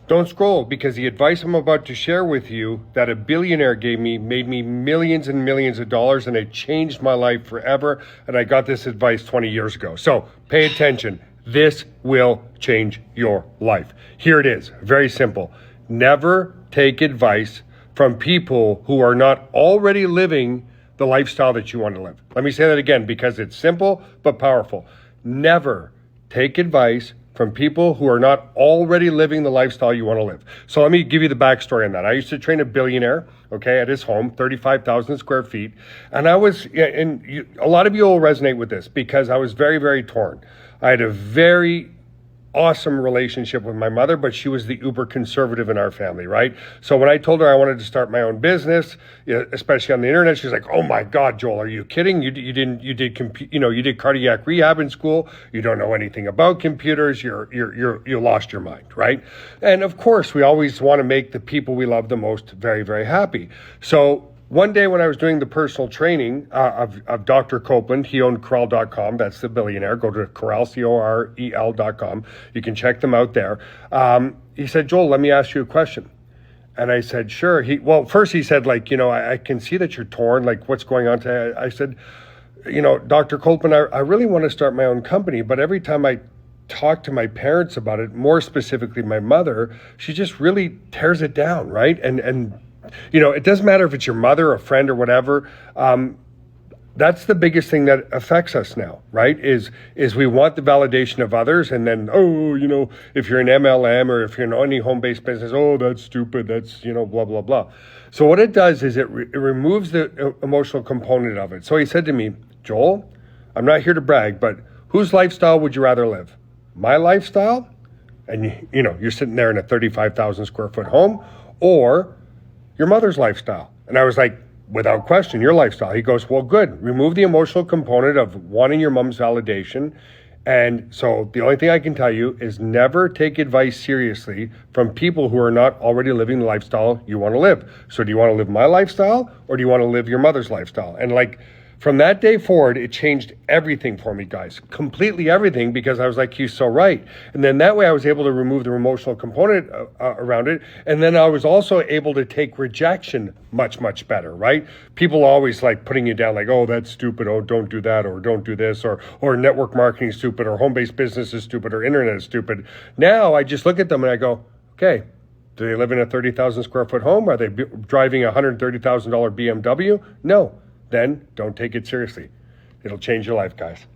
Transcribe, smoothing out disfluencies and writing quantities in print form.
Don't scroll, because the advice I'm about to share with you that a billionaire gave me made me millions and millions of dollars, and it changed my life forever. And I got this advice 20 years ago. So pay attention. This will change your life. Here it is. Very simple. Never take advice from people who are not already living the lifestyle that you want to live. Let me say that again, because it's simple but powerful. Never take advice from people who are not already living the lifestyle you want to live. So let me give you the backstory on that. I used to train a billionaire, okay, at his home, 35,000 square feet. And a lot of you will resonate with this, because I was very, very torn. I had a very awesome relationship with my mother, but she was the uber conservative in our family, right? So when I told her I wanted to start my own business, especially on the internet, she's like, "Oh my God, Joel, are you kidding? You did cardiac rehab in school. You don't know anything about computers. You lost your mind," right? And of course, we always want to make the people we love the most very, very happy. So one day when I was doing the personal training of Dr. Copeland, he owned Corral.com. That's the billionaire. Go to Corral, Corel.com. You can check them out there. He said, "Joel, let me ask you a question." And I said, "Sure." First he said, I can see that you're torn. Like, what's going on today? I said, "Dr. Copeland, I really want to start my own company, but every time I talk to my parents about it, more specifically my mother, she just really tears it down, right? And it doesn't matter if it's your mother, a friend, or whatever. That's the biggest thing that affects us now, right? Is we want the validation of others, and then, if you're an MLM or if you're in any home-based business, oh, that's stupid, that's, blah, blah, blah. So what it does is it removes the emotional component of it. So he said to me, "Joel, I'm not here to brag, but whose lifestyle would you rather live? My lifestyle?" And, you're sitting there in a 35,000 square foot home, or your mother's lifestyle. And I was like, "Without question, your lifestyle." He goes, "Well, good. Remove the emotional component of wanting your mom's validation." And so the only thing I can tell you is never take advice seriously from people who are not already living the lifestyle you want to live. So do you want to live my lifestyle, or do you want to live your mother's lifestyle? And from that day forward, it changed everything for me, guys. Completely everything, because I was like, he's so right. And then that way I was able to remove the emotional component around it. And then I was also able to take rejection much, much better, right? People always like putting you down, like, "Oh, that's stupid. Oh, don't do that, or don't do this, or network marketing is stupid, or home-based business is stupid, or internet is stupid." Now I just look at them and I go, okay, do they live in a 30,000 square foot home? Are they driving a $130,000 BMW? No. Then don't take it seriously. It'll change your life, guys.